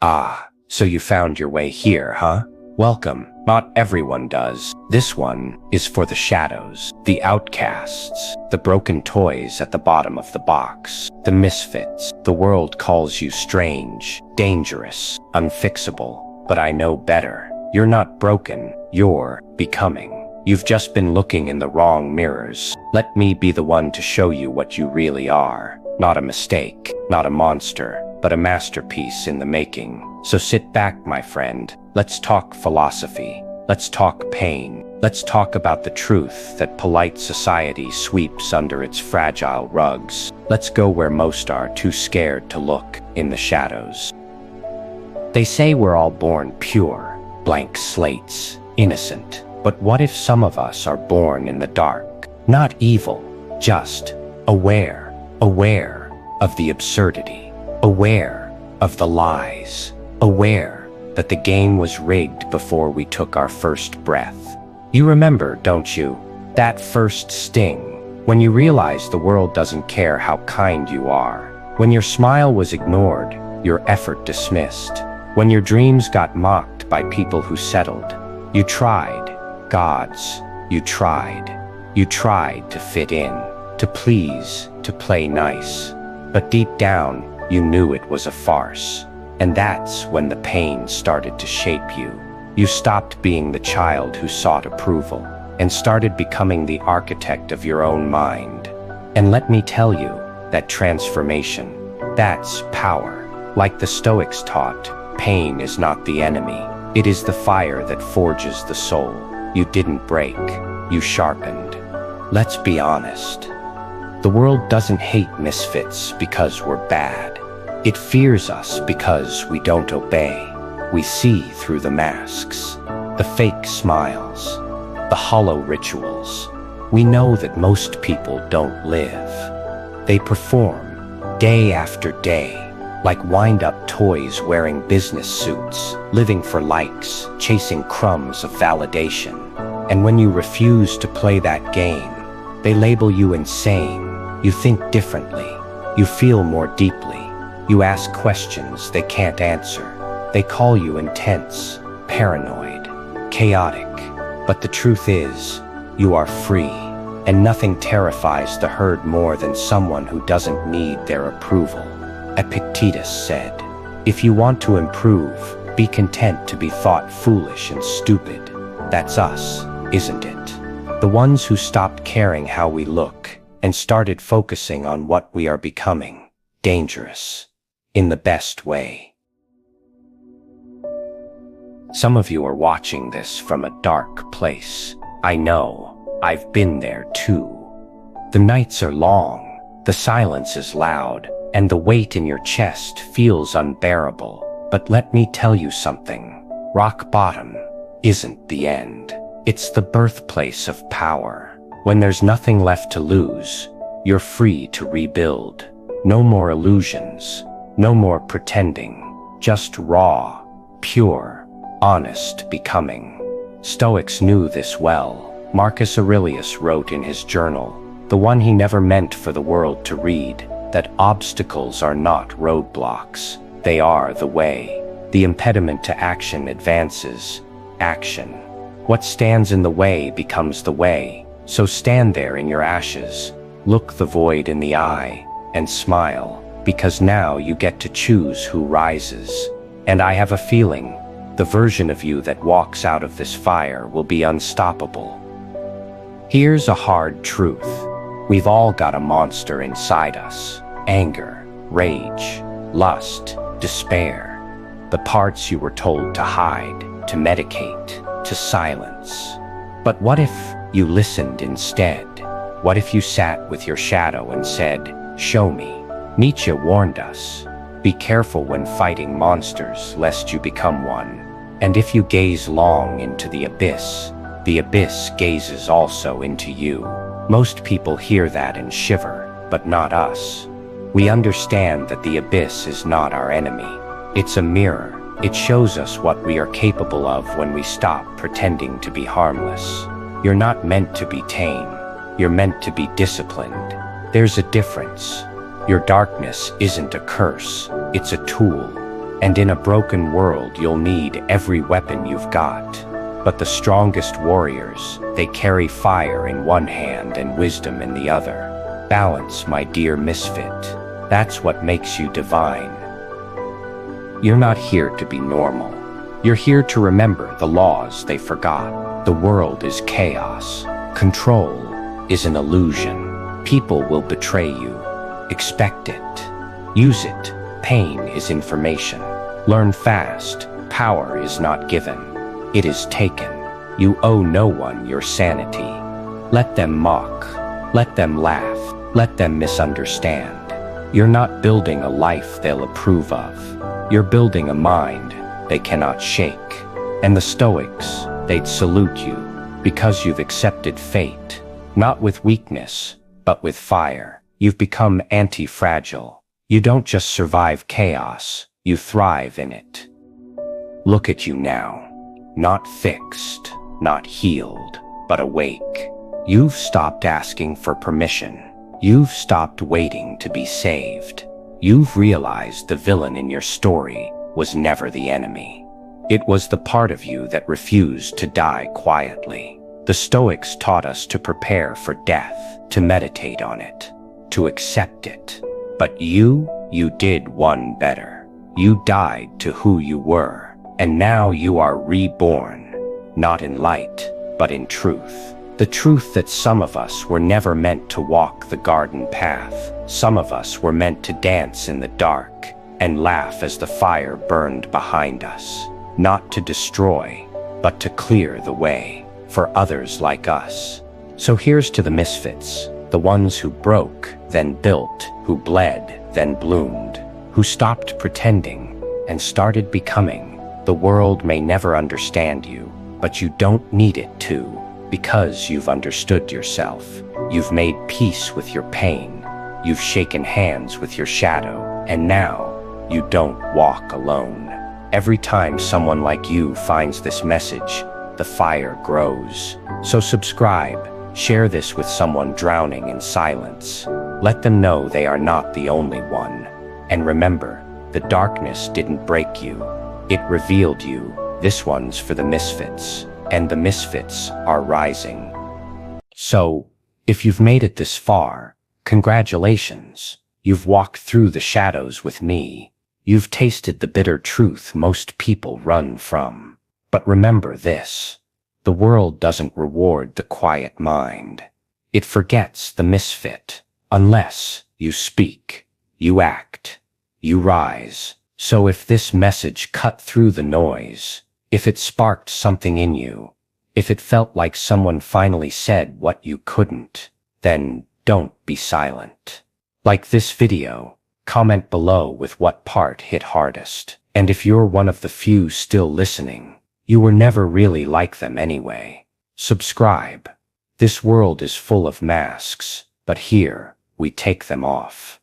Ah, so you found your way here, huh? Welcome. Not everyone does. This one is for the shadows, the outcasts, the broken toys at the bottom of the box, the misfits. The world calls you strange, dangerous, unfixable, but I know better. You're not broken, you're becoming. You've just been looking in the wrong mirrors. Let me be the one to show you what you really are. Not a mistake, not a monster, but a masterpiece in the making. So sit back, my friend. Let's talk philosophy. Let's talk pain. Let's talk about the truth that polite society sweeps under its fragile rugs. Let's go where most are too scared to look, in the shadows. They say we're all born pure, blank slates, innocent. But what if some of us are born in the dark? Not evil, just aware of the absurdity, aware of the lies, aware that the game was rigged before we took our first breath. You remember, don't you, that first sting, when you realized the world doesn't care how kind you are, when your smile was ignored, your effort dismissed, when your dreams got mocked by people who settled. You tried, gods, you tried to fit in, to please, to play nice. But deep down, you knew it was a farce. And that's when the pain started to shape you. You stopped being the child who sought approval and started becoming the architect of your own mind. And let me tell you, that transformation, that's power. Like the Stoics taught, pain is not the enemy. It is the fire that forges the soul. You didn't break, you sharpened. Let's be honest. The world doesn't hate misfits because we're bad. It fears us because we don't obey. We see through the masks, the fake smiles, the hollow rituals. We know that most people don't live. They perform, day after day, like wind-up toys wearing business suits, living for likes, chasing crumbs of validation. And when you refuse to play that game, they label you insane. You think differently. You feel more deeply. You ask questions they can't answer. They call you intense, paranoid, chaotic. But the truth is, you are free, and nothing terrifies the herd more than someone who doesn't need their approval. Epictetus said, "If you want to improve, be content to be thought foolish and stupid." That's us, isn't it? The ones who stopped caring how we look and started focusing on what we are becoming. Dangerous. In the best way. Some of you are watching this from a dark place. I know. I've been there too. The nights are long, the silence is loud, and the weight in your chest feels unbearable. But let me tell you something. Rock bottom isn't the end. It's the birthplace of power. When there's nothing left to lose, you're free to rebuild. No more illusions. No more pretending, just raw, pure, honest becoming. Stoics knew this well. Marcus Aurelius wrote in his journal, the one he never meant for the world to read, that obstacles are not roadblocks. They are the way. The impediment to action advances. Action. What stands in the way becomes the way. So stand there in your ashes, look the void in the eye, and smile. Because now you get to choose who rises. And I have a feeling, the version of you that walks out of this fire will be unstoppable. Here's a hard truth. We've all got a monster inside us. Anger, rage, lust, despair. The parts you were told to hide, to medicate, to silence. But what if you listened instead? What if you sat with your shadow and said, "Show me"? Nietzsche warned us, be careful when fighting monsters lest you become one. And if you gaze long into the abyss gazes also into you. Most people hear that and shiver, but not us. We understand that the abyss is not our enemy. It's a mirror. It shows us what we are capable of when we stop pretending to be harmless. You're not meant to be tame. You're meant to be disciplined. There's a difference. Your darkness isn't a curse, it's a tool. And in a broken world, you'll need every weapon you've got. But the strongest warriors, they carry fire in one hand and wisdom in the other. Balance, my dear misfit. That's what makes you divine. You're not here to be normal. You're here to remember the laws they forgot. The world is chaos. Control is an illusion. People will betray you. Expect it. Use it. Pain is information. Learn fast. Power is not given. It is taken. You owe no one your sanity. Let them mock. Let them laugh. Let them misunderstand. You're not building a life they'll approve of. You're building a mind they cannot shake. And the Stoics, they'd salute you because you've accepted fate, not with weakness, but with fire. You've become anti-fragile. You don't just survive chaos, you thrive in it. Look at you now, not fixed, not healed, but awake. You've stopped asking for permission. You've stopped waiting to be saved. You've realized the villain in your story was never the enemy. It was the part of you that refused to die quietly. The Stoics taught us to prepare for death, to meditate on it, to accept it. But you did one better. You died to who you were, and now you are reborn, not in light, but in truth. The truth that some of us were never meant to walk the garden path. Some of us were meant to dance in the dark and laugh as the fire burned behind us. Not to destroy, but to clear the way for others like us. So here's to the misfits, the ones who broke, then built, who bled, then bloomed, who stopped pretending and started becoming. The world may never understand you, but you don't need it to, because you've understood yourself. You've made peace with your pain. You've shaken hands with your shadow, and now you don't walk alone. Every time someone like you finds this message, the fire grows. So subscribe, share this with someone drowning in silence. Let them know they are not the only one. And remember, the darkness didn't break you. It revealed you. This one's for the misfits, and the misfits are rising. So, if you've made it this far, congratulations. You've walked through the shadows with me. You've tasted the bitter truth most people run from. But remember this, the world doesn't reward the quiet mind. It forgets the misfit, unless you speak, you act, you rise. So if this message cut through the noise, if it sparked something in you, if it felt like someone finally said what you couldn't, then don't be silent. Like this video, comment below with what part hit hardest. And if you're one of the few still listening, you were never really like them anyway. Subscribe. This world is full of masks, but here we take them off.